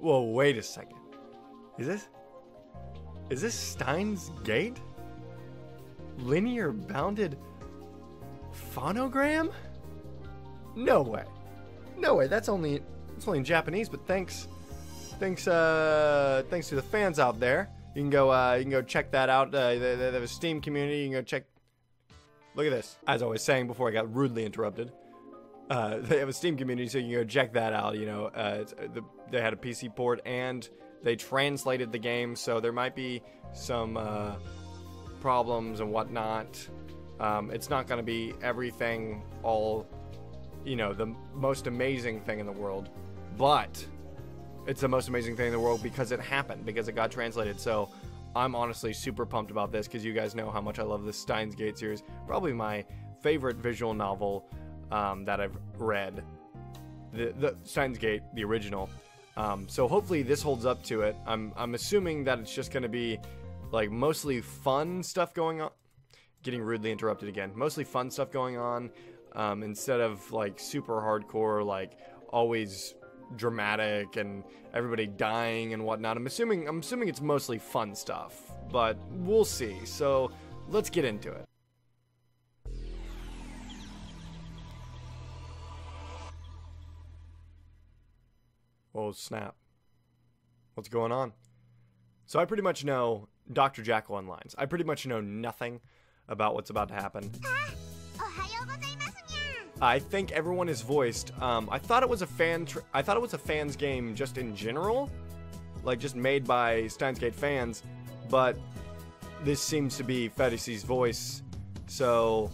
Whoa, wait a second. Is this Steins Gate? Linear bounded phonogram? No way. No way. It's only in Japanese, but thanks to the fans out there. You can go check that out. They have a Steam community. You can go check. Look at this. As I was saying before I got rudely interrupted. They have a Steam community, so you can go check that out. You know, they had a PC port and they translated the game, so there might be some problems and whatnot. It's not going to be everything all, you know, the most amazing thing in the world, but it's the most amazing thing in the world because it happened, because it got translated. So I'm honestly super pumped about this, because you guys know how much I love the Steins Gate series. Probably my favorite visual novel that I've read, the Steins Gate, the original. So hopefully this holds up to it. I'm assuming that it's just going to be like mostly fun stuff going on. Getting rudely interrupted again. Mostly fun stuff going on, instead of like super hardcore, like always dramatic and everybody dying and whatnot. I'm assuming it's mostly fun stuff, but we'll see. So let's get into it. Oh snap. What's going on? So I pretty much know Dr. Jackal on lines. I pretty much know nothing about what's about to happen. I think everyone is voiced. I thought it was a fans game just in general, like just made by Steins Gate fans, but this seems to be Fedisi's voice. So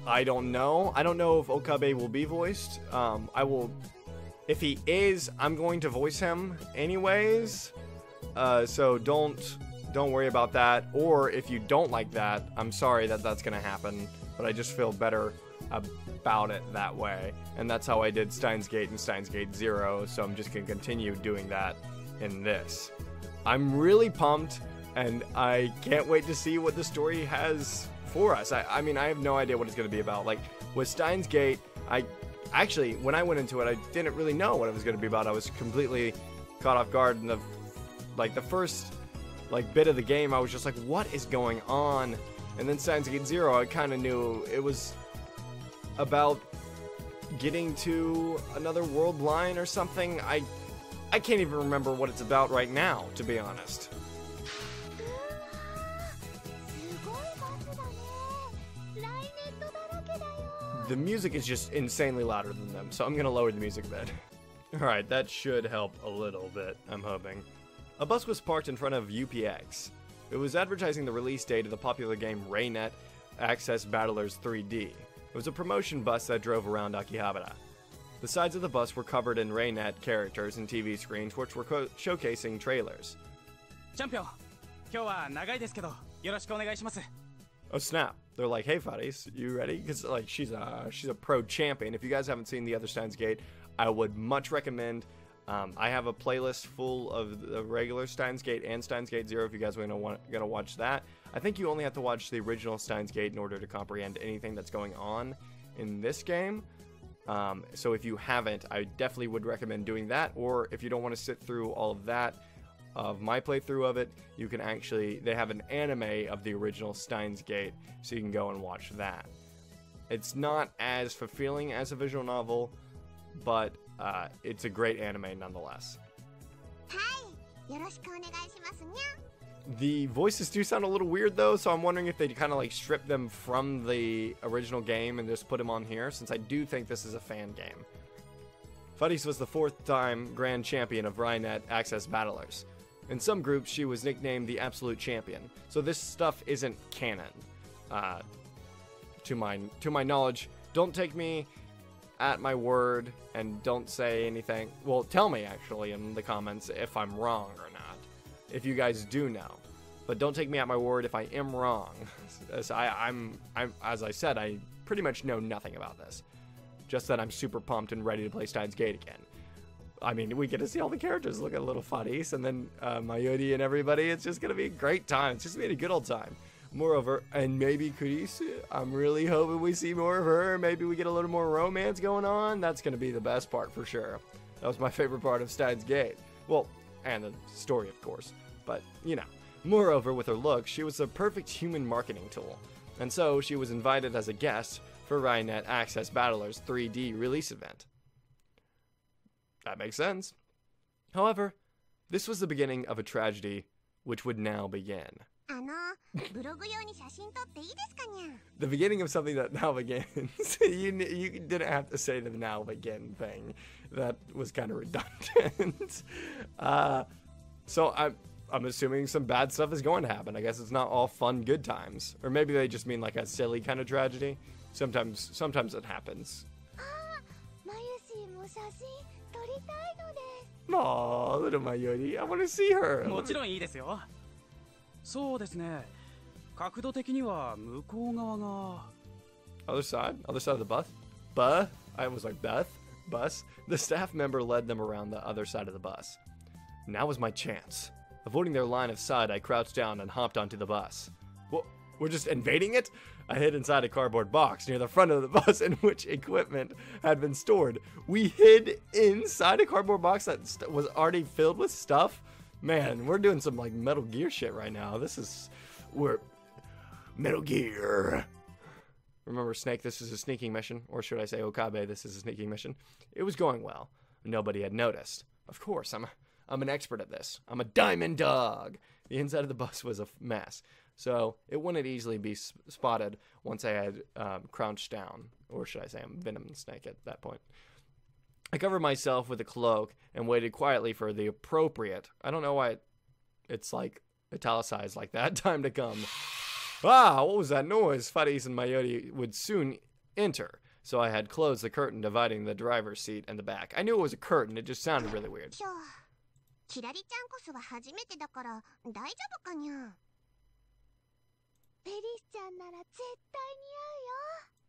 I don't know. I don't know if Okabe will be voiced. I will. If he is, I'm going to voice him anyways. So don't worry about that. Or if you don't like that, I'm sorry that that's gonna happen. But I just feel better about it that way. And that's how I did Steins Gate and Steins Gate 0. So I'm just gonna continue doing that in this. I'm really pumped, and I can't wait to see what the story has for us. I mean, I have no idea what it's gonna be about. Like with Steins Gate, Actually, when I went into it, I didn't really know what it was going to be about. I was completely caught off guard in the first bit of the game. I was just like, what is going on? And then Steins Gate 0, I kind of knew it was about getting to another world line or something. I can't even remember what it's about right now, to be honest. The music is just insanely louder than them, so I'm gonna lower the music a bit. Alright, that should help a little bit, I'm hoping. A bus was parked in front of UPX. It was advertising the release date of the popular game Raynet Access Battlers 3D. It was a promotion bus that drove around Akihabara. The sides of the bus were covered in Raynet characters and TV screens which were showcasing trailers. Champion, 今日は長いですけど、よろしくお願いします. Oh snap. They're like, hey Fuddies, you ready? Because like she's a pro champion. If you guys haven't seen the other Steins Gate, I would much recommend. I have a playlist full of the regular Steins Gate and Steins Gate 0 if you guys are gonna watch that. I think you only have to watch the original Steins Gate in order to comprehend anything that's going on in this game. So if you haven't, I definitely would recommend doing that. Or if you don't want to sit through all of that, of my playthrough of it, you can actually, they have an anime of the original Steins Gate, so you can go and watch that. It's not as fulfilling as a visual novel, but it's a great anime nonetheless. The voices do sound a little weird though, so I'm wondering if they kind of like strip them from the original game and just put them on here, since I do think this is a fan game. Fuddies was the 4th-time Grand Champion of Raynet Access Battlers. In some groups, she was nicknamed the Absolute Champion. So this stuff isn't canon, to my knowledge. Don't take me at my word and don't say anything. Well, tell me actually in the comments if I'm wrong or not, if you guys do know. But don't take me at my word if I am wrong. As as I said, I pretty much know nothing about this. Just that I'm super pumped and ready to play Steins Gate again. I mean, we get to see all the characters. Look at little Fuddies and then Mayuri and everybody. It's just going to be a great time. It's just going to be a good old time. Moreover, and maybe Kurisu, I'm really hoping we see more of her. Maybe we get a little more romance going on. That's going to be the best part for sure. That was my favorite part of Steins Gate. Well, and the story, of course. But, you know. Moreover, with her look, she was the perfect human marketing tool. And so, she was invited as a guest for Rainet Access Battler's 3D release event. That makes sense. However, this was the beginning of a tragedy which would now begin. The beginning of something that now begins. You didn't have to say the now begin thing. That was kind of redundant. So I'm assuming some bad stuff is going to happen. I guess it's not all fun good times. Or maybe they just mean like a silly kind of tragedy. Sometimes it happens. Aw, little Mayuri, I want to see her. もちろんいいですよ。そうですね。角度的には向こう側が。Other side of the bus? I was like, bus? The staff member led them around the other side of the bus. Now was my chance. Avoiding their line of sight, I crouched down and hopped onto the bus. What? We're just invading it? I hid inside a cardboard box near the front of the bus in which equipment had been stored. We hid inside a cardboard box that was already filled with stuff? Man, we're doing some like Metal Gear shit right now. We're Metal Gear. Remember Snake, this is a sneaking mission. Or should I say Okabe, this is a sneaking mission. It was going well. Nobody had noticed. Of course, I'm an expert at this. I'm a diamond dog. The inside of the bus was a mess. So it wouldn't easily be spotted once I had crouched down. Or should I say I'm Venom Snake at that point. I covered myself with a cloak and waited quietly for the appropriate, I don't know why it's like italicized like that, time to come. Ah, what was that noise? Faris and Mayuri would soon enter. So I had closed the curtain dividing the driver's seat and the back. I knew it was a curtain, it just sounded really weird.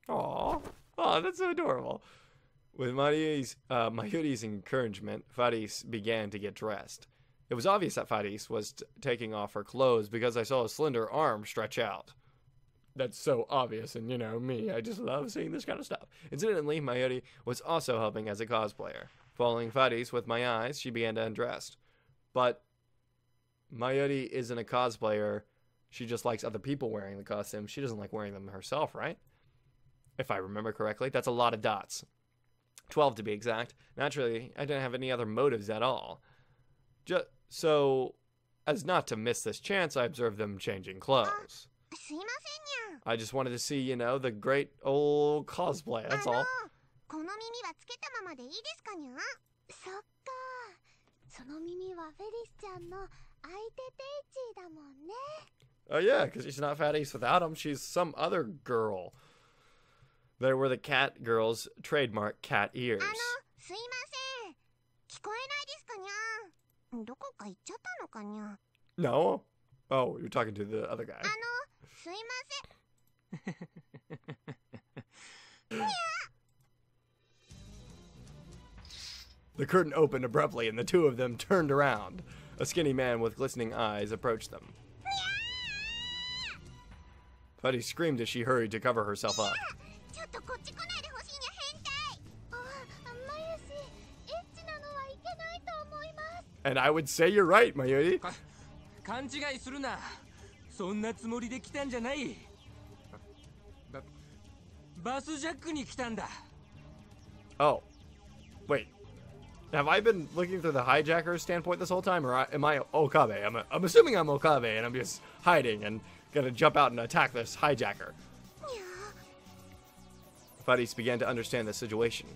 Aww. Oh, that's so adorable. With Mayuri's encouragement, Faris began to get dressed. It was obvious that Faris was taking off her clothes because I saw a slender arm stretch out. That's so obvious, and you know me, I just love seeing this kind of stuff. Incidentally, Mayuri was also helping as a cosplayer. Following Faris with my eyes, she began to undress. But Mayuri isn't a cosplayer. She just likes other people wearing the costumes. She doesn't like wearing them herself, right? If I remember correctly, that's a lot of dots. 12 to be exact. Naturally, I didn't have any other motives at all. Just so as not to miss this chance, I observed them changing clothes. I just wanted to see, you know, the great old cosplay, that's all. Oh yeah, because she's not Fatis without him. She's some other girl. There were the cat girl's trademark cat ears. No? Oh, you're talking to the other guy. The curtain opened abruptly and the two of them turned around. A skinny man with glistening eyes approached them. Buddy screamed as she hurried to cover herself up. And I would say you're right, Mayuri. Oh. Wait. Have I been looking through the hijacker's standpoint this whole time, or am I Okabe? I'm assuming I'm Okabe, and I'm just hiding and gonna jump out and attack this hijacker. Faris began to understand the situation.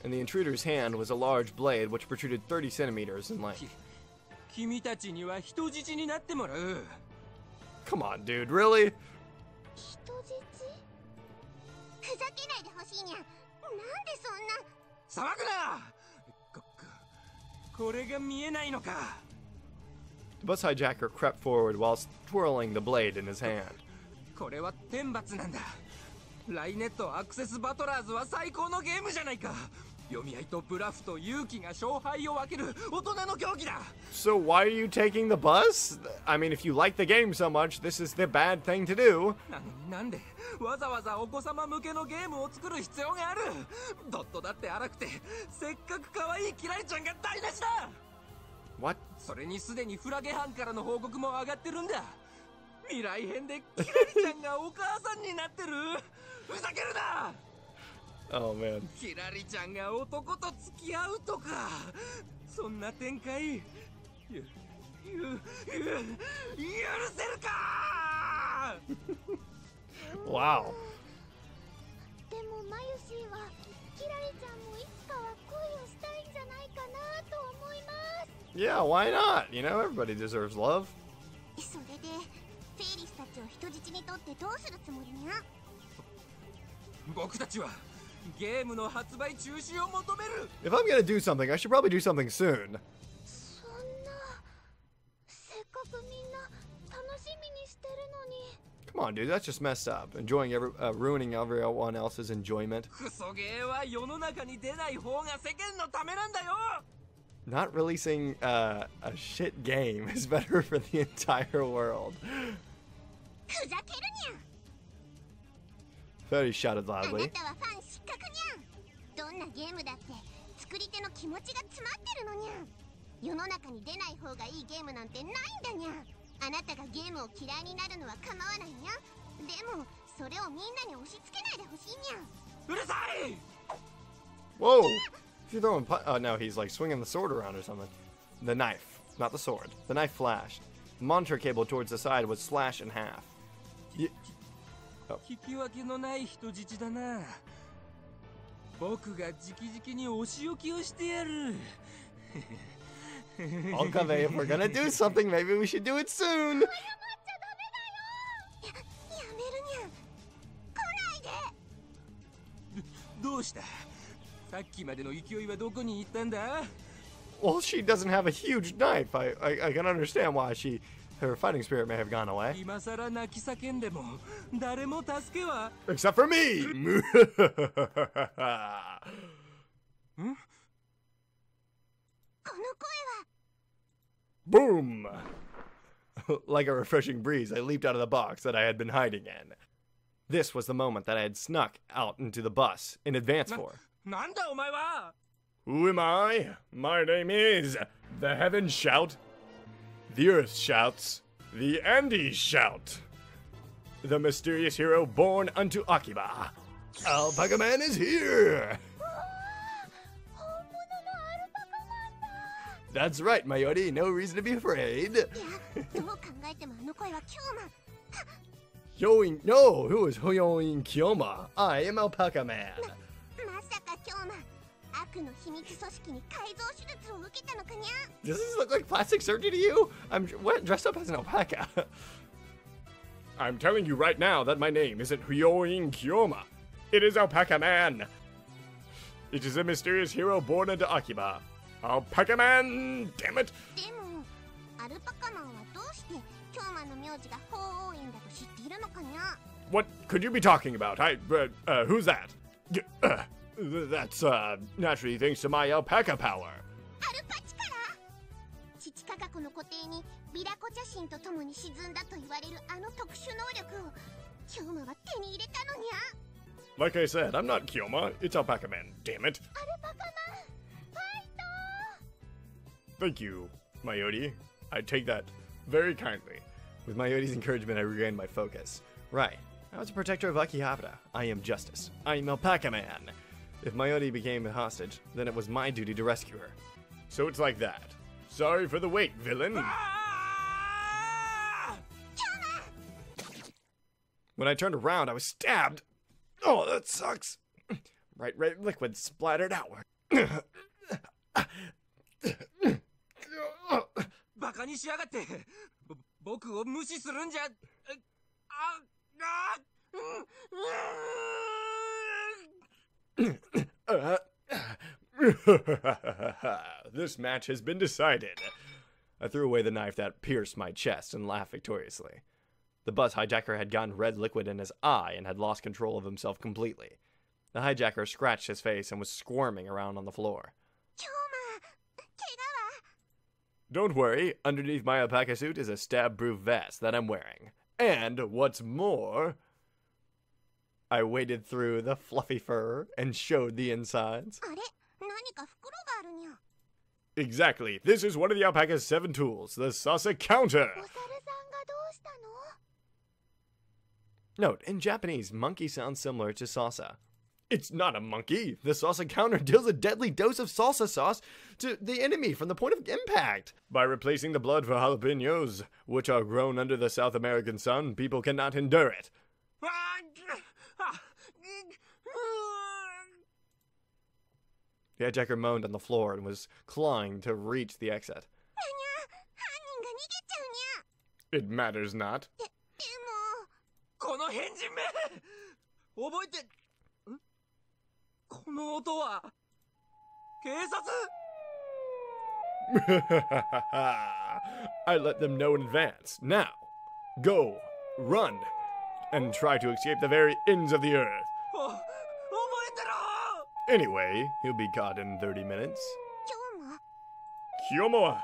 In the intruder's hand was a large blade which protruded 30 centimeters in length. Come on, dude, really? The bus hijacker crept forward whilst twirling the blade in his hand. 読み合いとブラフと勇気が勝敗を分ける大人の競技だ。 So why are you taking the bus? I mean, if you like the game so much, this is the bad thing to do. なのになんでわざわざお子様向けのゲームを作る必要がある。ドットだって荒くてせっかく可愛いキラリちゃんが台無しだ。 What? それにすでにフラゲ班からの報告も上がってるんだ。未来編でキラリちゃんがお母さんになってる。ふざけるな。 Oh man. キラリちゃんが男と付き合うとか、そんな展開許せるか。 Wow. でもマユシーはキラリちゃんもいつかは恋をしたいんじゃないかなと思います。 Yeah, why not? You know, everybody deserves love. それでフェイリスたちを人質にとってどうするつもりにゃ。僕たちはゲームの発売中止を求める。 If I'm gonna do something, I should probably do something soon. そんな、せっかくみんな楽しみにしてるのに。 Come on, dude, that's just messed up. Ruining everyone else's enjoyment. クソゲーは世の中に出ない方が世間のためなんだよ。 Not releasing a shit game is better for the entire world. ふざけるにゃ。 Fairy shouted あな loudly. たはファン失格にゃ。どんなゲームだって作り手の気持ちが詰まってるのにゃ。世の中に出ない方がいいゲームなんてないんだにゃ。あなたがゲームを嫌いになるのは構わないにゃ。でもそれをみんなに押し付けないでほしいにゃ。うるさい。 Whoa! If you throwing oh no, he's like swinging the sword around or something. The knife, not the sword. The knife flashed. The monitor cable towards the side was slashed in half. 聞き分けのない人質だな。僕が直々にお仕置きをしてやる。Okay, if we're gonna do something, maybe we should do it soon. やめるにゃ。来ないで。どうした。さっきまでの勢いはどこに行ったんだ。 Well, she doesn't have a huge knife. I can understand why her fighting spirit may have gone away. 今さら泣き叫んでも誰も助けは。 Except for me! この声は。 Boom! Like a refreshing breeze, I leaped out of the box that I had been hiding in. This was the moment that I had snuck out into the bus in advance for. なんだお前は。 Who am I? My name is the heavens shout, the earth shouts, the Andes shout. The mysterious hero born unto Akiba. ALPACAMAN is here! 本物のアルパカマンだ。 That's right, Mayori, no reason to be afraid. いや、どう考えてもあの声はキョウマン。 Yoin, no, who is Yoin Kyoma? I am ALPACAMAN. まさかキョウマン、悪の秘密組織に改造手術を受けたのかにゃ。 Does this look like plastic surgery to you? I'm dressed up as an alpaca. I'm telling you right now that my name isn't Yoin Kyoma. It is ALPACAMAN. It is a mysterious hero born into Akiba. ALPACAMAN, damn it. でも、アルパカマンはどうしてキョウマンの名字が法王院だと知っているのかにゃ。 What could you be talking about? Who's that? That's, naturally thanks to my alpaca power. アルパチから。父科学の固定にビラコ茶神と共に沈んだと言われるあの特殊能力をキョウマは手に入れたのにゃ。 Like I said, I'm not Kyoma, it's ALPACAMAN, damn it. アルパカマン、ファイト。 Thank you, Mayori. I take that very kindly. With Mayori's encouragement, I regained my focus. Right. I was a protector of Akihabara. I am justice. I am ALPACAMAN. If Mayori became a hostage, then it was my duty to rescue her. So it's like that. Sorry for the wait, villain. あー。 When I turned around, I was stabbed. Oh, that sucks. Bright red liquid splattered outward. バカにしやがって。僕を無視するんじゃ。This match has been decided. I threw away the knife that pierced my chest and laughed victoriously. The bus hijacker had gotten red liquid in his eye and had lost control of himself completely. The hijacker scratched his face and was squirming around on the floor. Don't worry, underneath my alpaca suit is a stab-proof vest that I'm wearing. And, what's more... I waded through the fluffy fur and showed the insides. Exactly. This is one of the alpaca's 7 tools, the Sasa counter. Note, in Japanese, monkey sounds similar to salsa. It's not a monkey. The salsa counter deals a deadly dose of salsa sauce to the enemy from the point of impact. By replacing the blood for jalapenos, which are grown under the South American sun, people cannot endure it. The hijacker moaned on the floor and was clawing to reach the exit. It matters not. この変人め覚えてこの音は警察 I let them know in advance. Now, go, run, and try to escape the very ends of the earth. 覚えてろ Anyway, he'll be caught in 30 minutes. Kyomo?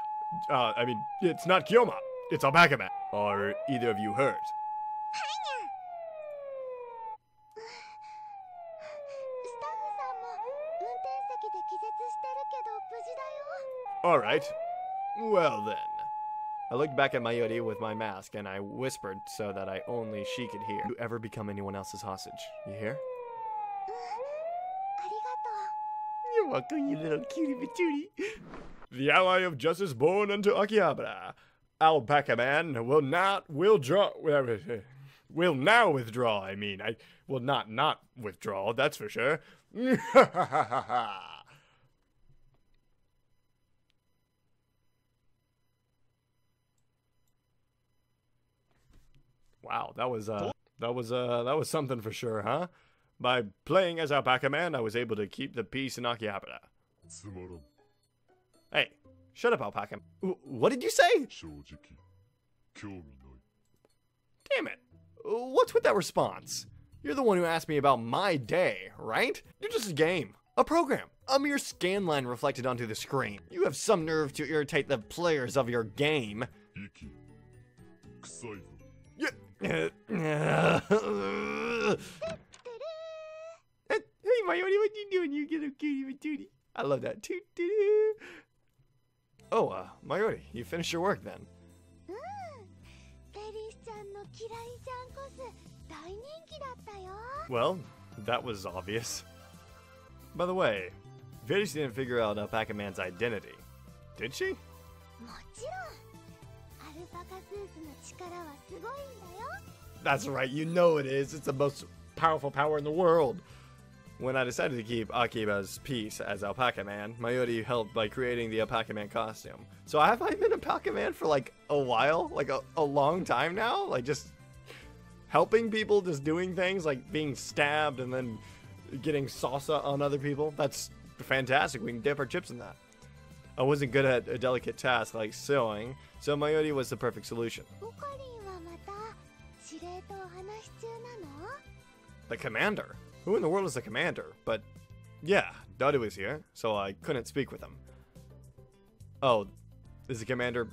It's not Kyoma. It's ALPACAMAN. Are either of you hurt? Alright. Well then. I looked back at Mayuri with my mask and I whispered so that only she could hear. You ever become anyone else's hostage? You hear? You're welcome, you little cutie patootie. The ally of justice born unto Akihabara. ALPACAMAN will now withdraw. I will not withdraw, that's for sure. Wow, that was something for sure, huh? By playing as ALPACAMAN, I was able to keep the peace in Akihabara. Hey, shut up, ALPACAMAN. What did you say? Damn it. What's with that response? You're the one who asked me about my day, right? You're just a game. A program. A mere scan line reflected onto the screen. You have some nerve to irritate the players of your game. Hey, Mayuri, what you doing, you little cutie patootie? I love that. Oh, Mayuri, you finished your work then. Well, that was obvious. By the way, Felice didn't figure out ALPACAMAN's identity, did she? That's right, you know it is. It's the most powerful power in the world. When I decided to keep Akiba's piece as ALPACAMAN, Mayuri helped by creating the ALPACAMAN costume. So have I been ALPACAMAN for like a while? Like a long time now? Like just helping people, just doing things like being stabbed and then getting salsa on other people? That's fantastic. We can dip our chips in that. I wasn't good at a delicate task like sewing, so Mayuri was the perfect solution. The commander? Who in the world is the commander? But yeah, Daru was here, so I couldn't speak with him. Oh, is the commander?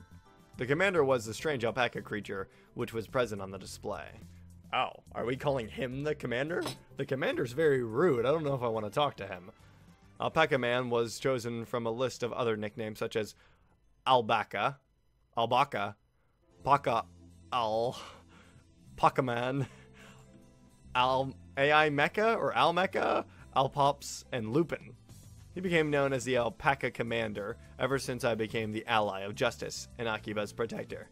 The commander was the strange alpaca creature which was present on the display. Oh, are we calling him the commander? The commander's very rude. I don't know if I want to talk to him. ALPACAMAN was chosen from a list of other nicknames such as Albaca, Paka, Pacaman, AI Mecha or Almecha, Alpops, and Lupin. He became known as the Alpaca Commander ever since I became the ally of justice and Akiba's protector.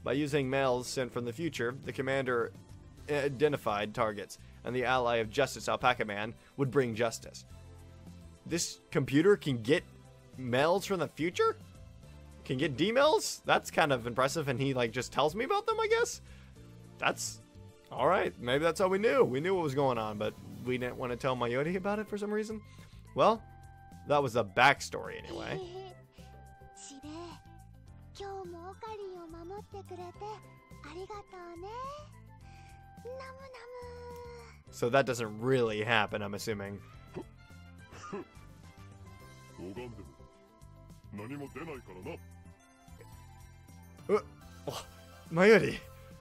By using mails sent from the future, the commander identified targets, and the ally of justice ALPACAMAN would bring justice. This computer can get mails from the future? Can get D-mails? That's kind of impressive, and he like just tells me about them, I guess? That's alright. Maybe that's all we knew. We knew what was going on, but we didn't want to tell Mayuri about it for some reason. Well, that was the backstory anyway. So that doesn't really happen, I'm assuming. Mayuri,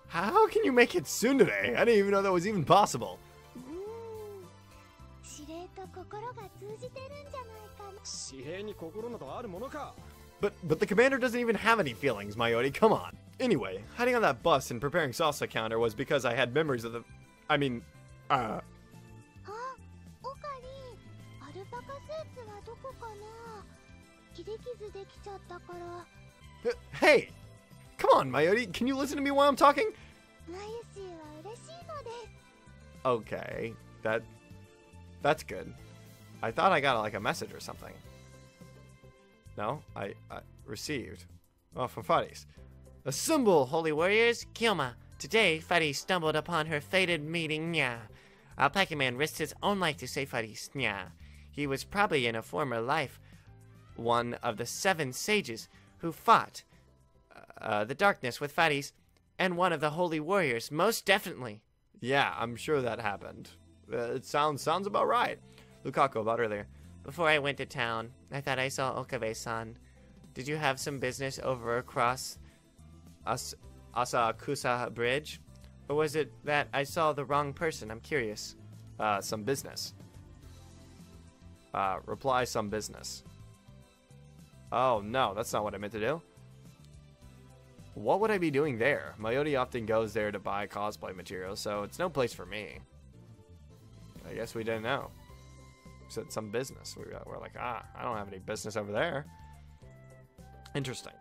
how can you make it soon today? I didn't even know that was even possible. But the commander doesn't even have any feelings, Mayuri, come on. Anyway, hiding on that bus and preparing salsa counter was because I had memories of the... Hey! Come on, Mayuri, can you listen to me while I'm talking? Okay, that's good. I thought I got like a message or something. No, I received. Oh, from Fuddies. Assemble, holy warriors. Kyoma. Today, Fuddy stumbled upon her fated meeting, Nya. ALPACAMAN risked his own life to save Fuddy's, Nya. He was probably in a former life one of the 7 sages who fought the darkness with Fuddies, and one of the holy warriors, most definitely. Yeah, I'm sure that happened. It sounds about right. Lukaku, about earlier. Before I went to town, I thought I saw Okabe-san. Did you have some business over across Asakusa Bridge? Or was it that I saw the wrong person? I'm curious. Some business. Reply some business. Oh, no, that's not what I meant to do. What would I be doing there? Mayuri often goes there to buy cosplay materials, so it's no place for me. I guess we didn't know. Said some business. We're like, I don't have any business over there. Interesting.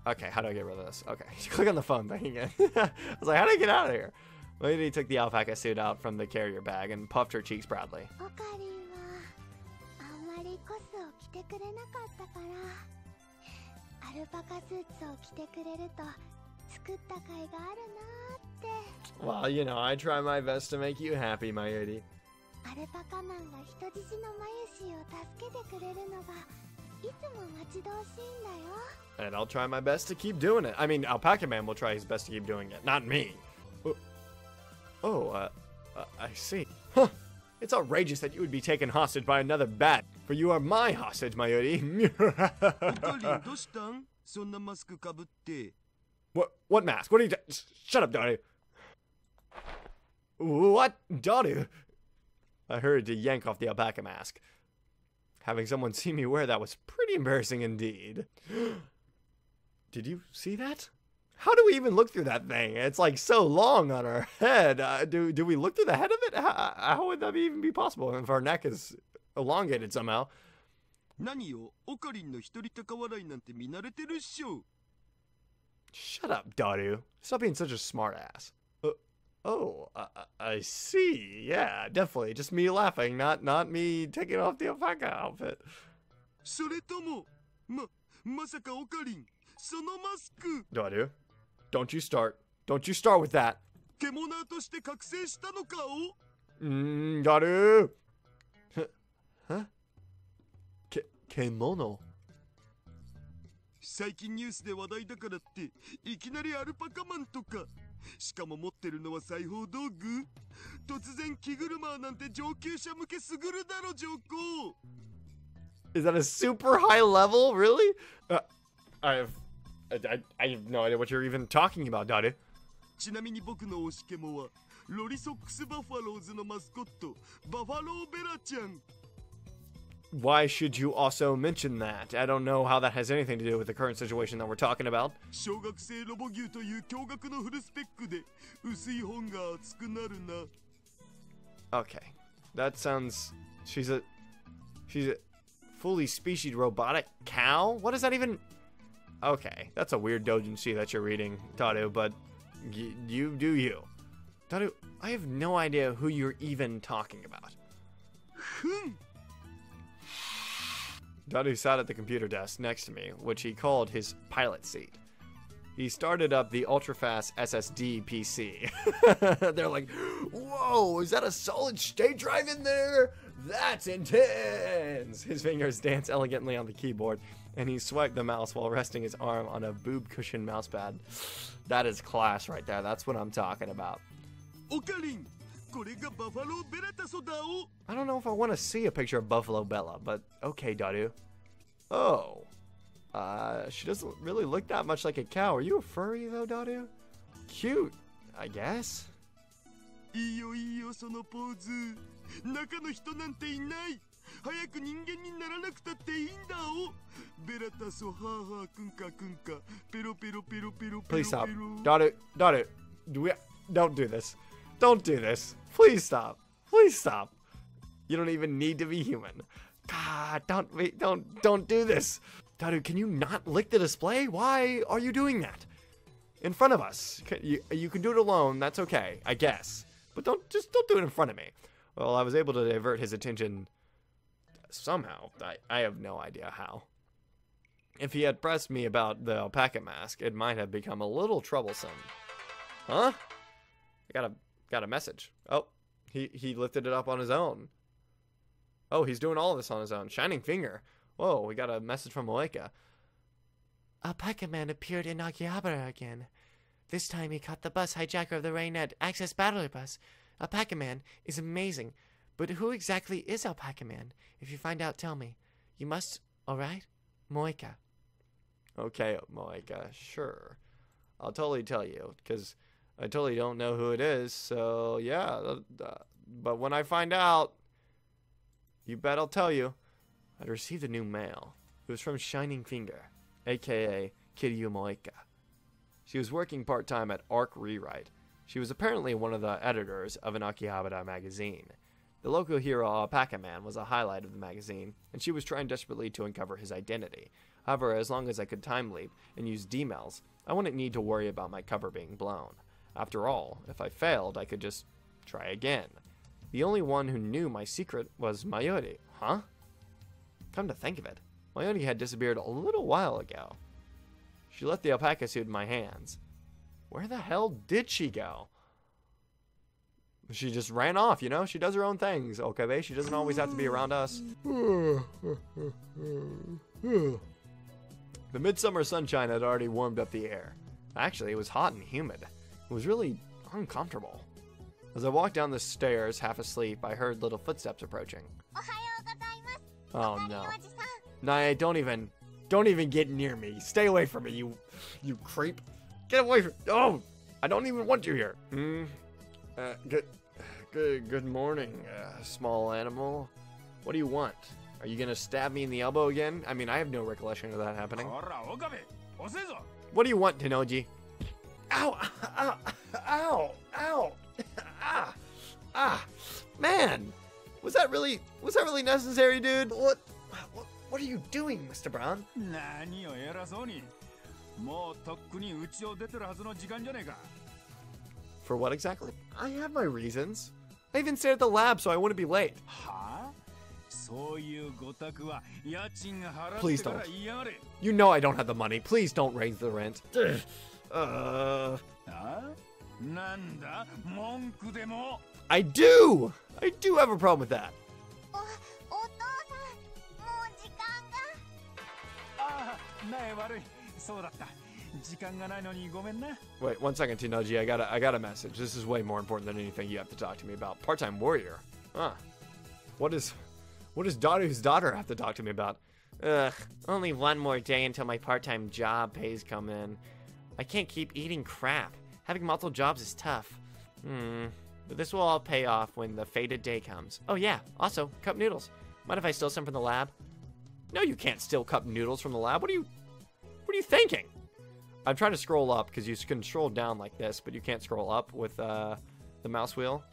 Okay, how do I get rid of this? Okay, click on the phone thing again. I was like, how do I get out of here? Lady took the alpaca suit out from the carrier bag and puffed her cheeks proudly. Well, you know, I try my best to make you happy, Mayuri. And I'll try my best to keep doing it. I mean, ALPACAMAN will try his best to keep doing it, not me. I see. Huh. It's outrageous that you would be taken hostage by another bat, for you are my hostage, Mayuri. What mask? What are you Shut up, Daru. What? Daru? I hurried to yank off the alpaca mask. Having someone see me wear that was pretty embarrassing indeed. Did you see that? How do we even look through that thing? It's like so long on our head. Do we look through the head of it? How would that even be possible if our neck is elongated somehow? Shut up, Daru. Stop being such a smartass. I see. Yeah, definitely. Just me laughing, not me taking off the alpaca outfit. Daru, don't you start. Don't you start with that. Daru. Huh? Kemono. 最近ニュースで話題だからっていきなりアルパカマンとかしかも持ってるのは裁縫道具突然気車なんて上級者向けすぐるだろ上皇 Is that a super high level? Really? I have no idea what you're even talking about, Daru. ちなみに僕の推しケモはロリソックスバファローズのマスコットバファローベラちゃん Why should you also mention that? I don't know how that has anything to do with the current situation that we're talking about. 小学生ロボ牛という驚愕のフルスペックで薄い本が熱くなるな Okay. That sounds... She's a fully specied robotic cow? What does that even... Okay, that's a weird doujinshi that you're reading, Daru, but you do you. Daru, I have no idea who you're even talking about. Daru sat at the computer desk next to me, which he called his pilot seat. He started up the ultra-fast SSD PC. They're like, whoa, is that a solid state drive in there? That's intense! His fingers danced elegantly on the keyboard, and he swiped the mouse while resting his arm on a boob cushion mousepad. That is class right there. That's what I'm talking about. オカリン、これがバファローベラタソだお。 I don't know if I want to see a picture of Buffalo Bella, but okay, Daru. Oh. She doesn't really look that much like a cow. Are you a furry, though, Daru? Cute, I guess. いいよいいよそのポーズ。中の人なんていない。早く人間にならなくたっていいんだお。ベラタソハーハーくんかくんか。ペロペロペロペロペロペロ。 Please stop. Daru, don't do this. Don't do this. Please stop. Please stop. You don't even need to be human. God, don't do this. Daru, can you not lick the display? Why are you doing that? In front of us. You can do it alone, that's okay, I guess. But don't do it in front of me. Well, I was able to divert his attention somehow. I have no idea how. If he had pressed me about the alpaca mask, it might have become a little troublesome. Huh? I got a message. Oh, he lifted it up on his own. Oh, he's doing all of this on his own. Shining finger. Whoa, we got a message from Moeka. ALPACAMAN appeared in Akihabara again. This time he caught the bus hijacker of the Rainette Access Battle Bus. ALPACAMAN is amazing, but who exactly is ALPACAMAN? If you find out, tell me. You must, alright? Moeka. Okay, Moeka, sure. I'll totally tell you, because I totally don't know who it is, so yeah. But when I find out, you bet I'll tell you. I'd received a new mail. It was from Shining Finger, aka Kiryu Moeka. She was working part-time at Arc Rewrite. She was apparently one of the editors of an Akihabara magazine. The local hero ALPACAMAN was a highlight of the magazine, and she was trying desperately to uncover his identity. However, as long as I could time leap and use D-mails, I wouldn't need to worry about my cover being blown. After all, if I failed, I could just try again. The only one who knew my secret was Mayuri. Huh? Come to think of it, Mayuri had disappeared a little while ago. She left the alpaca suit in my hands. Where the hell did she go? She just ran off, you know? She does her own things, okay? She doesn't always have to be around us. The midsummer sunshine had already warmed up the air. Actually, it was hot and humid. It was really uncomfortable. As I walked down the stairs, half asleep, I heard little footsteps approaching. Oh no. Nah, don't even get near me. Stay away from me, you creep. Get away from, oh, I don't even want you here. Good morning, small animal. What do you want? Are you gonna stab me in the elbow again? I mean, I have no recollection of that happening. What do you want, Tenoji? Ow, ow, ow, ow, man. Was that really necessary, dude? What are you doing, Mr. Brown? For what exactly? I have my reasons. I even stayed at the lab so I wouldn't be late. Please don't. You know I don't have the money. Please don't raise the rent. I do have a problem with that. Wait, 1 second, Tenoji. I got a message. This is way more important than anything you have to talk to me about. Part-time warrior. Huh. What does Daru's daughter have to talk to me about? Ugh, only one more day until my part-time job pays come in. I can't keep eating crap. Having multiple jobs is tough. But this will all pay off when the fated day comes. Oh yeah, also, cup noodles. Mind if I steal some from the lab? No, you can't steal cup noodles from the lab. What are you thinking? I'm trying to scroll up because you can scroll down like this, but you can't scroll up with the mouse wheel.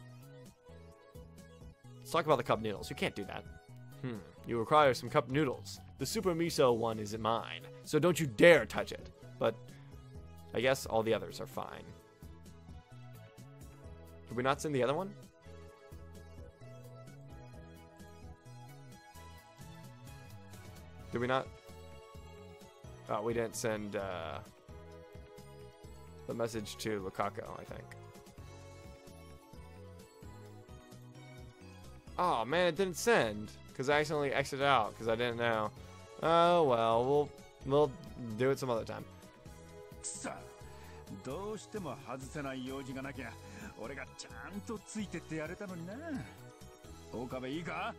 Let's talk about the cup noodles. You can't do that. You require some cup noodles. The super miso one is mine, so don't you dare touch it. But I guess all the others are fine. Did we not send the other one? Did we not? Oh, we didn't send the message to Lukaku, I think. Oh man, it didn't send because I accidentally exited out because I didn't know. Oh well, we'll do it some other time. 俺がちゃんとついてってやれたのにな。岡部いいか？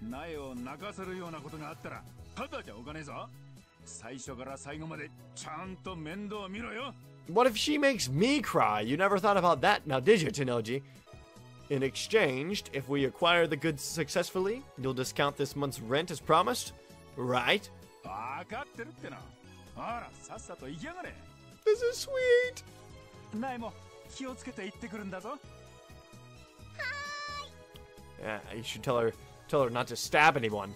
苗を泣かせるようなことがあったらただじゃおかねえぞ。最初から最後までちゃんと面倒見ろよ。 What if she makes me cry? You never thought about that, now did you, Tenoji? In exchange, if we acquire the goods successfully, you'll discount this month's rent as promised? Right? 分かってるってな。ほらさっさと行きやがれ。 This is sweet! 苗も気をつけて行ってくるんだぞ。 Yeah, you should tell her not to stab anyone.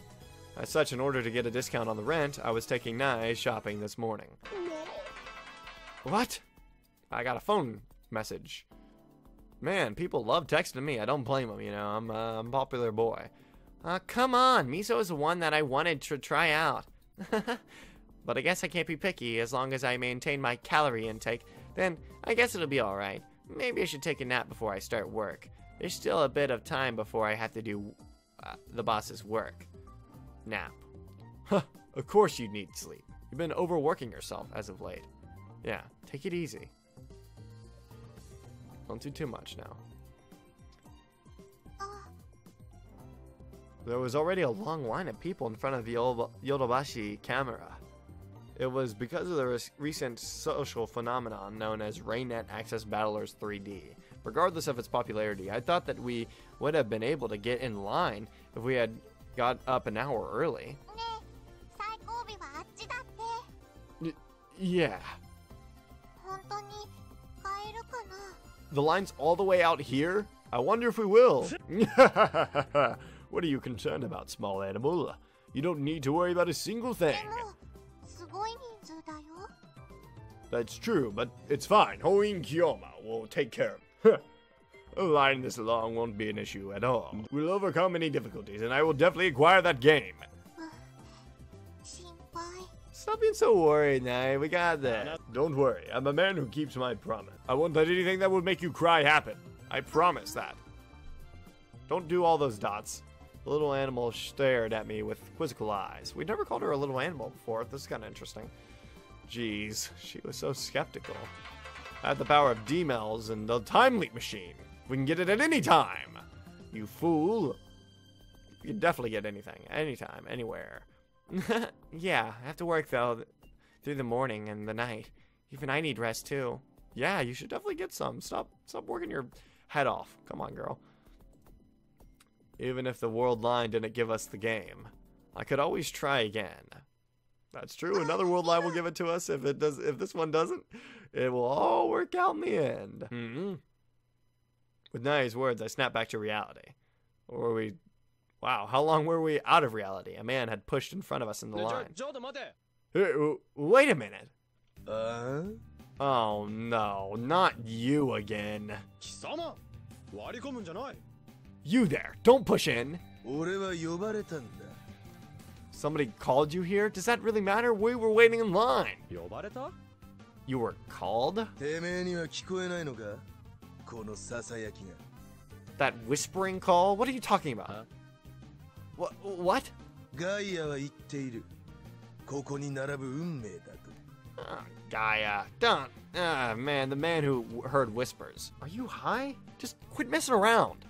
As such, in order to get a discount on the rent, I was taking Nai shopping this morning. What? I got a phone message. Man, people love texting me. I don't blame them, you know. I'm a popular boy. Come on. Miso is the one that I wanted to try out. But I guess I can't be picky. As long as I maintain my calorie intake, then I guess it'll be alright. Maybe I should take a nap before I start work. There's still a bit of time before I have to do the boss's work. Nap. Huh, of course you need sleep. You've been overworking yourself as of late. Yeah, take it easy. Don't do too much now. There was already a long line of people in front of the Yodobashi camera. It was because of the recent social phenomenon known as Raynet Access Battlers 3D. Regardless of its popularity, I thought that we would have been able to get in line if we had got up an hour early. Yeah. The line's all the way out here? I wonder if we will. What are you concerned about, small animal? You don't need to worry about a single thing. That's true, but it's fine. Hoin Kiyoma will take care of it. A line this long won't be an issue at all. We'll overcome any difficulties, and I will definitely acquire that game. Stop being so worried, Nai. We got this. Don't worry. I'm a man who keeps my promise. I won't let anything that would make you cry happen. I promise that. Don't do all those dots. The little animal stared at me with quizzical eyes. We'd never called her a little animal before. This is kind of interesting. Jeez, she was so skeptical. I have the power of D-Mel's and the time leap machine. We can get it at any time. You fool. You can definitely get anything, anytime, anywhere. Yeah, I have to work though, through the morning and the night. Even I need rest too. Yeah, you should definitely get some. Stop working your head off. Come on, girl. Even if the world line didn't give us the game, I could always try again. That's true. Another world line will give it to us. If it does, if this one doesn't, it will all work out in the end. Mm-hmm. With Nai's words, I snapped back to reality. Or were we? Wow, how long were we out of reality? A man had pushed in front of us in the line. Hey, wait a minute. Oh no, not you again. You there, don't push in. Somebody called you here? Does that really matter? We were waiting in line. You were called? That whispering call? What are you talking about? What? Gaia, don't. Man, the man who heard whispers. Are you high? Just quit messing around.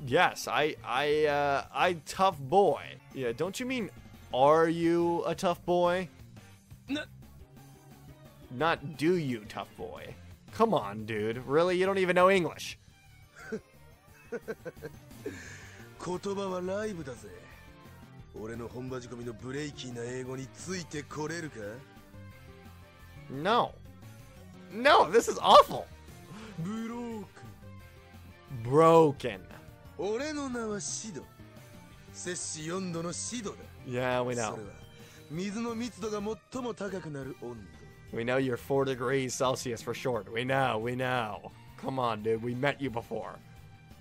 Yes, I tough boy. Yeah, don't you mean, are you a tough boy? Not do you, tough boy. Come on, dude. Really? You don't even know English. No. No, this is awful. Broken. Yeah, we know. We know you're 4 degrees Celsius for short. We know. Come on, dude. We met you before.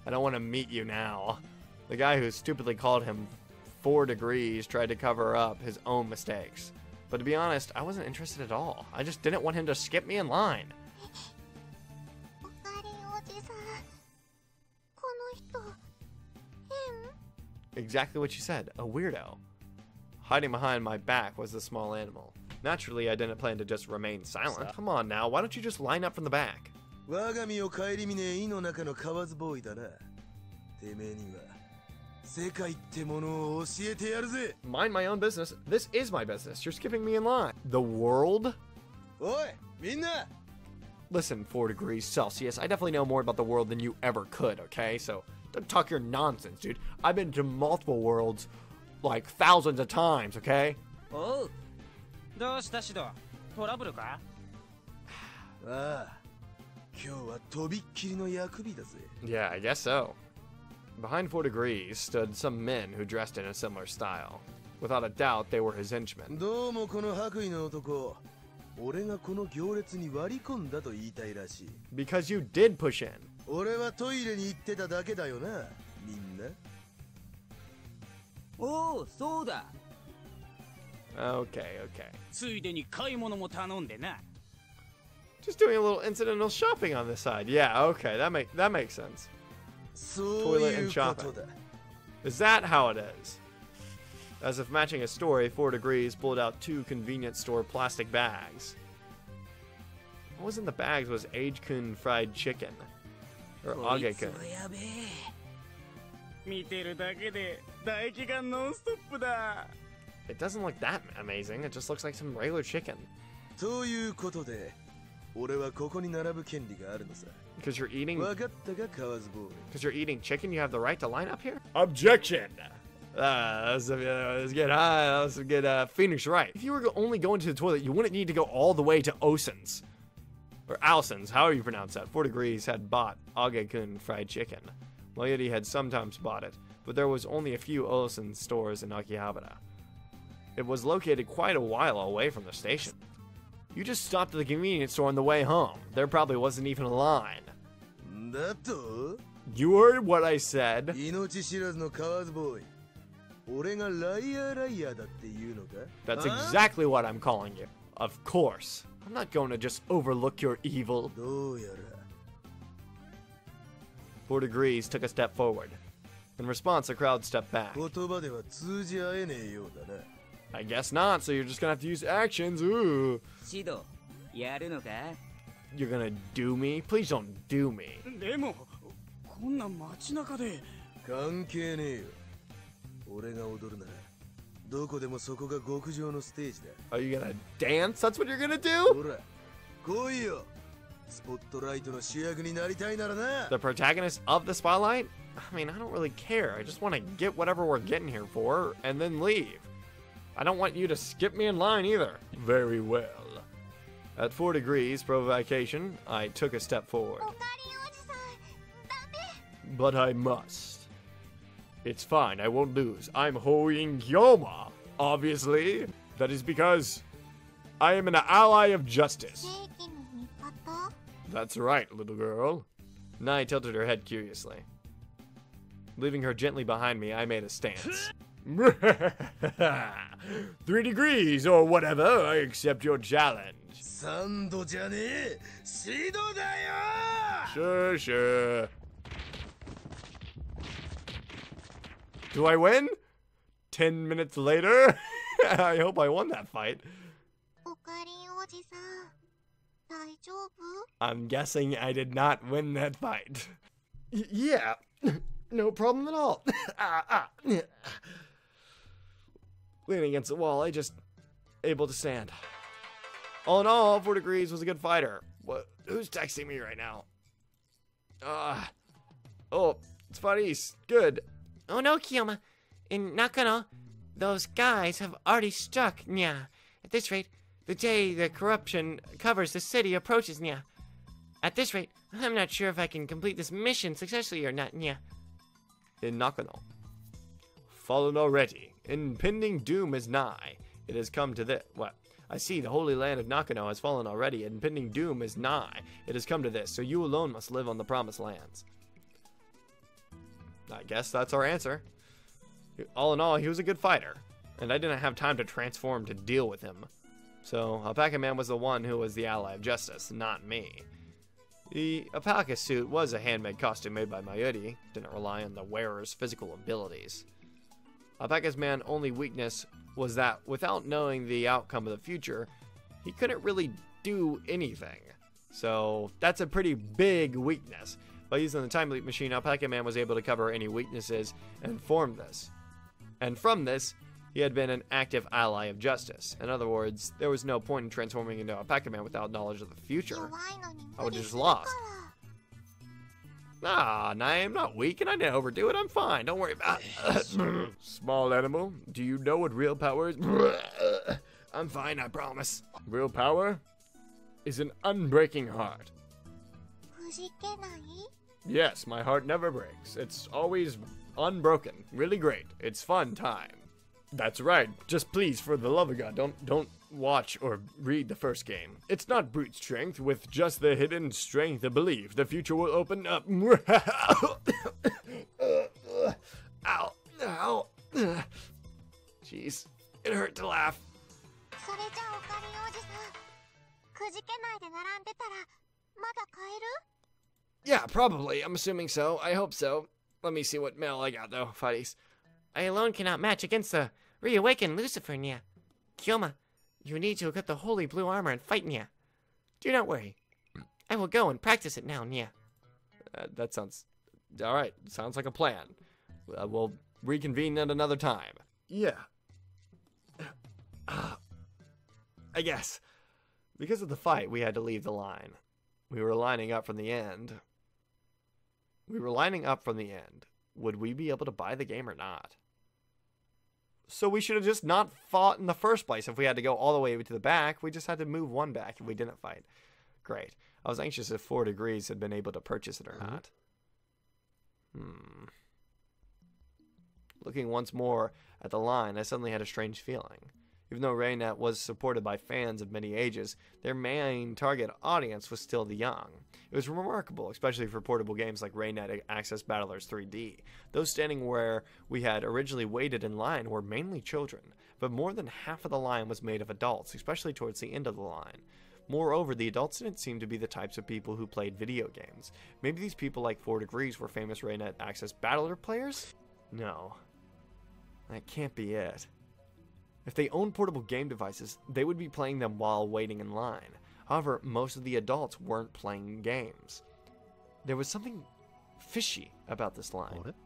I don't want to meet you now. The guy who stupidly called him 4 degrees tried to cover up his own mistakes. But to be honest, I wasn't interested at all. I just didn't want him to skip me in line. Exactly what you said. A weirdo. Hiding behind my back was the small animal. Naturally, I didn't plan to just remain silent. Come on now, why don't you just line up from the back? 我が身を顧みねえ井の中の蛙ボーイだな。てめえには世界ってものを教えてやるぜ。 Mind my own business. This is my business. You're skipping me in line. The world? おい、みんな。 Listen, 4 degrees Celsius, I definitely know more about the world than you ever could, okay? So, don't talk your nonsense, dude. I've been to multiple worlds, like, thousands of times, okay? おう。どうしたシド？トラブルか？ああ、今日はとびっきりの役日だぜ。 Yeah, I guess so. Behind 4 degrees stood some men who dressed in a similar style. Without a doubt, they were his henchmen. どうもこの白衣の男、俺がこの行列に割り込んだと言いたいらしい。 Because you did push in. 俺はトイレに行ってただけだよな、みんな。おお、そうだ。 Okay, okay. ついでに買い物も頼んでな。 Just doing a little incidental shopping on this side. Yeah, okay, that makes sense. そういうことだ。 Is that how it is? As if matching a story, 4 degrees pulled out 2 convenience store plastic bags. What was in the bags was Age-kun fried chicken. Or Age-kun. 見てるだけで唾液がノンストップだ。 It doesn't look that amazing. It just looks like some regular chicken. ということで、俺はここに並ぶ権利があるのさ。 Because you're eating. 分かったか、カワズボーイ。 Because you're eating chicken, you have the right to line up here? Objection! Let's get high. Let's get Phoenix right. If you were only going to the toilet, you wouldn't need to go all the way to Osen's. Or Alson's, however you pronounce that. 4 degrees had bought Age-kun fried chicken. Mayuri had sometimes bought it, but there was only a few Osen's stores in Akihabara. It was located quite a while away from the station. You just stopped at the convenience store on the way home. There probably wasn't even a line. だと You heard what I said. 命知らずのカワズボーイ。俺がライアーライアーだって言うのか That's exactly what I'm calling you. Of course. I'm not going to just overlook your evil. どうやら 4 degrees took a step forward. In response, the crowd stepped back. 言葉では通じ合えねえようだな。 I guess not, so you're just gonna have to use actions. Ooh. シド、やるのか？ You're gonna do me? Please don't do me. でも、こんな街中で。関係ねえよ。俺が踊るなら、どこでもそこが極上のステージだ。 Are you gonna dance? That's what you're gonna do? ほら、来いよ。スポットライトの主役になりたいならな。 The protagonist of the spotlight? I mean, I don't really care. I just want to get whatever we're getting here for and then leave. I don't want you to skip me in line either. Very well. At 4 degrees provocation, I took a step forward. おかりおじさん、ダメ。 But I must. It's fine, I won't lose. I'm Hoing Yoma, obviously. That is because I am an ally of justice. 正義の味方？ That's right, little girl. Nai tilted her head curiously. Leaving her gently behind me, I made a stance. 3 degrees or whatever, I accept your challenge. サンドじゃねえ、シドだよ。 Sure, sure. Do I win? 10 minutes later? I hope I won that fight. おかりおじさん、大丈夫？ I'm guessing I did not win that fight. Yeah, no problem at all. Leaning against the wall, I just able to stand. All in all, 4 degrees was a good fighter. What? Who's texting me right now? Oh, it's Faris. Good. Oh no, Kiyoma. In Nakano, those guys have already struck, nya. At this rate, the day the corruption covers the city approaches, nya. At this rate, I'm not sure if I can complete this mission successfully or not, nya. In Nakano. Fallen already. Impending doom is nigh. It has come to this. What? I see the holy land of Nakano has fallen already. Impending doom is nigh. It has come to this, so you alone must live on the promised lands. I guess that's our answer. All in all, he was a good fighter, and I didn't have time to transform to deal with him. So, ALPACAMAN was the one who was the ally of justice, not me. The alpaca suit was a handmade costume made by Mayuri, didn't rely on the wearer's physical abilities. Alpaca's man's only weakness was that without knowing the outcome of the future, he couldn't really do anything. So that's a pretty big weakness. By using the time leap machine, Alpaca Man was able to cover any weaknesses and form this. And from this, he had been an active ally of justice. In other words, there was no point in transforming into Alpaca Man without knowledge of the future. I would have just lost. Nah, I'm not weak and I didn't overdo it. I'm fine. Don't worry about it. Small animal, do you know what real power is? I'm fine, I promise. Real power is an unbreaking heart. Yes, my heart never breaks. It's always unbroken. Really great. It's fun time. That's right. Just please, for the love of God, don't watch or read the first game. It's not brute strength. With just the hidden strength of belief, the future will open up. Ow. Ow. Jeez. It hurt to laugh. Yeah, probably. I'm assuming so. I hope so. Let me see what mail I got, though, Fighties. I alone cannot match against the reawakened Lucifer, Nya. Kyoma, you need to equip the holy blue armor and fight, Nya. Do not worry. I will go and practice it now, Nya. That sounds... Alright, sounds like a plan. We'll reconvene at another time. Yeah. I guess. Because of the fight, we had to leave the line. We were lining up from the end. Would we be able to buy the game or not? So we should have just not fought in the first place. If we had to go all the way to the back, we just had to move one back if we didn't fight. Great. I was anxious if 4 Degrees had been able to purchase it or not. Looking once more at the line, I suddenly had a strange feeling. Even though Raynet was supported by fans of many ages, their main target audience was still the young. It was remarkable, especially for portable games like Raynet Access Battlers 3D. Those standing where we had originally waited in line were mainly children, but more than half of the line was made of adults, especially towards the end of the line. Moreover, the adults didn't seem to be the types of people who played video games. Maybe these people like 4 Degrees were famous Raynet Access Battler players? No. That can't be it. If they owned portable game devices, they would be playing them while waiting in line. However, most of the adults weren't playing games. There was something fishy about this line. What?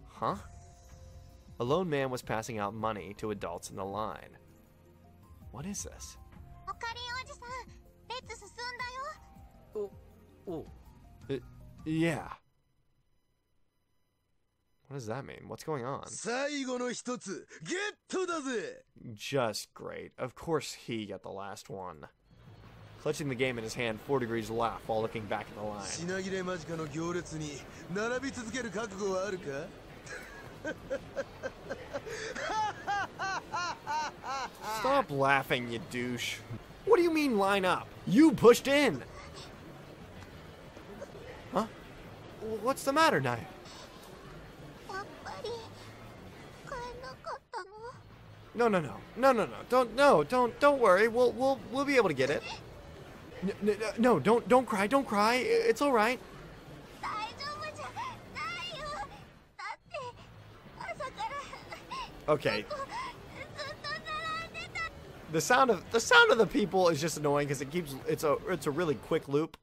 Huh? A lone man was passing out money to adults in the line. What is this? Yeah. What does that mean? What's going on? Just great. Of course he got the last one. Clutching the game in his hand, 4 Degrees laughed while looking back at the line. Stop laughing, you douche. What do you mean line up? You pushed in. Huh? What's the matter, Naya? No. Don't worry. We'll be able to get it. No, don't cry. Don't cry. It's all right. Okay. The sound of the people is just annoying because it's a really quick loop.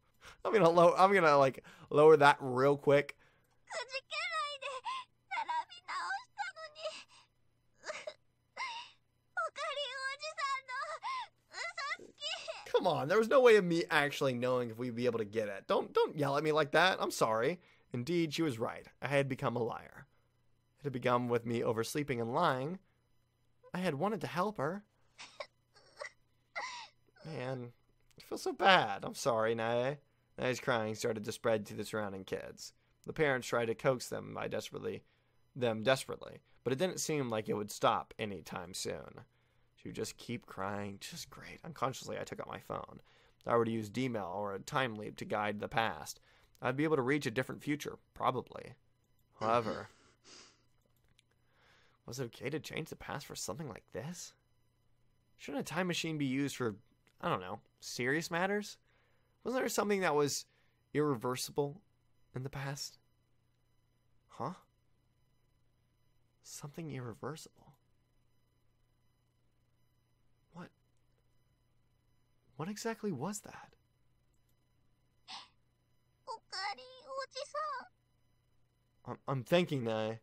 I'm gonna like lower that real quick. Come on, there was no way of me actually knowing if we'd be able to get it. Don't yell at me like that. I'm sorry. Indeed, she was right. I had become a liar. It had begun with me oversleeping and lying. I had wanted to help her. Man, I feel so bad. I'm sorry, Nae. Nae's crying started to spread to the surrounding kids. The parents tried to coax them desperately, but it didn't seem like it would stop anytime soon. She would just keep crying. Just great. Unconsciously, I took out my phone. If I were to use D-Mail or a time leap to guide the past, I'd be able to reach a different future, probably. However, was it okay to change the past for something like this? Shouldn't a time machine be used for, I don't know, serious matters? Wasn't there something that was irreversible in the past? Huh? Something irreversible. What? What exactly was that? おかえり、おじさん。 I'm thinking that.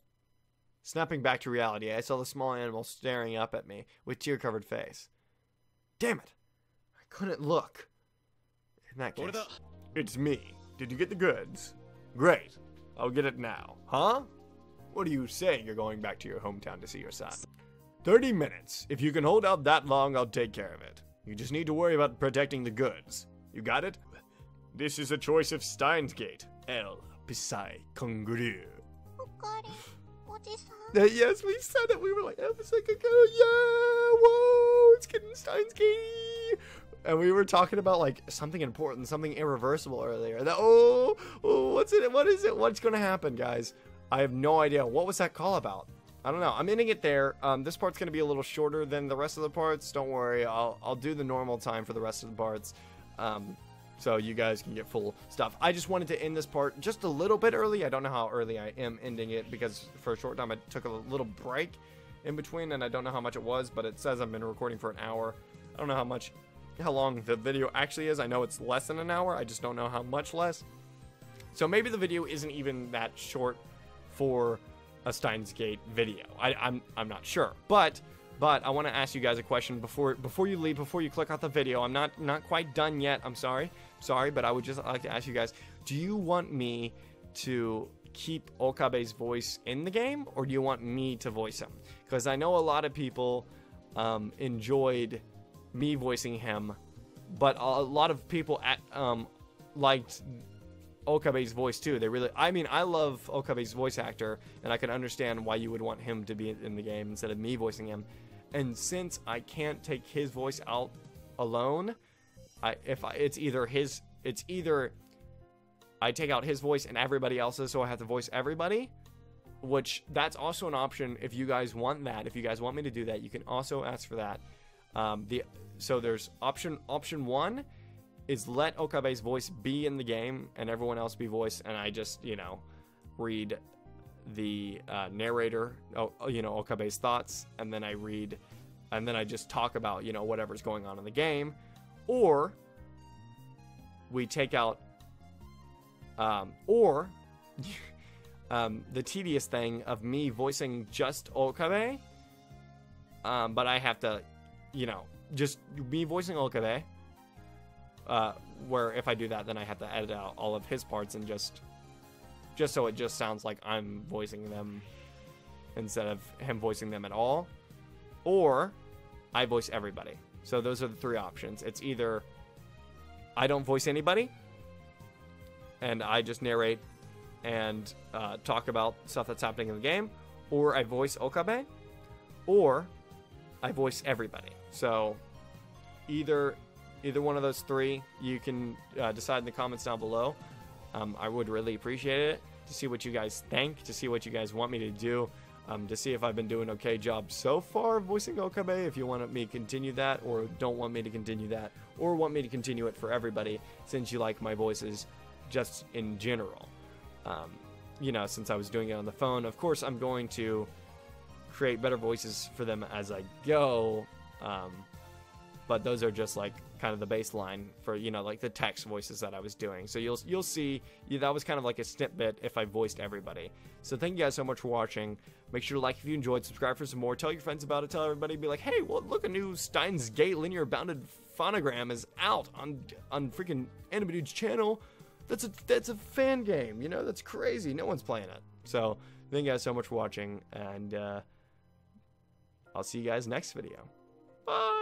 Snapping back to reality, I saw the small animal staring up at me with tear-covered face. Damn it! I couldn't look. In that case, it's me. Did you get the goods? Great. I'll get it now. Huh? What are you saying you're going back to your hometown to see your son? 30 minutes. If you can hold out that long, I'll take care of it. You just need to worry about protecting the goods. You got it? This is a choice of Steins Gate. El Pisai Konguru. おかえり、おじさん。 Yes, we said it. We were like, episode ago, yeah, whoa, it's getting Steins Gate. And we were talking about like something important, something irreversible earlier. What's it? What is it? What's going to happen, guys? I have no idea. What was that call about? I don't know. I'm ending it there. This part's going to be a little shorter than the rest of the parts. Don't worry. I'll do the normal time for the rest of the parts. So you guys can get full stuff. I just wanted to end this part just a little bit early. I don't know how early I am ending it because for a short time I took a little break in between and I don't know how much it was, but it says I've been recording for an hour. I don't know how long the video actually is. I know it's less than an hour. I just don't know how much less. So maybe the video isn't even that short for a Steins Gate video. I'm not sure. But I want to ask you guys a question before you leave, before you click off the video. I'm not quite done yet. I'm sorry, but I would just like to ask you guys, do you want me to keep Okabe's voice in the game, or do you want me to voice him? Because I know a lot of people enjoyed me voicing him, but a lot of people liked Okabe's voice too. I love Okabe's voice actor, and I can understand why you would want him to be in the game instead of me voicing him. And since I can't take his voice out alone, it's either I take out his voice and everybody else's, so I have to voice everybody, which that's also an option if you guys want that. If you guys want me to do that, you can also ask for that. So there's option one is let Okabe's voice be in the game and everyone else be voiced, and I just, read the narrator, Okabe's thoughts, and then I just talk about, whatever's going on in the game. Or we take out, the tedious thing of me voicing just Okabe, but I have to, just me voicing Okabe, where if I do that, then I have to edit out all of his parts and just so it just sounds like I'm voicing them instead of him voicing them at all. Or I voice everybody. So those are the three options. It's either I don't voice anybody and I just narrate and talk about stuff that's happening in the game, or I voice Okabe, or I voice everybody. So either one of those three, you can decide in the comments down below. I would really appreciate it to see what you guys think, to see what you guys want me to do, to see if I've been doing an okay job so far voicing Okabe, if you want me to continue that, or don't want me to continue that, or want me to continue it for everybody, since you like my voices just in general. Since I was doing it on the phone, of course I'm going to create better voices for them as I go, but those are just like kind of the baseline for, like the text voices that I was doing. So you'll see, that was kind of like a snippet if I voiced everybody. So thank you guys so much for watching. Make sure to like if you enjoyed, subscribe for some more, tell your friends about it, tell everybody, be like, hey, well, look, a new Steins Gate linear bounded phonogram is out on freaking Anime Dude's channel. That's a fan game, that's crazy. No one's playing it. So thank you guys so much for watching, and I'll see you guys next video. Bye.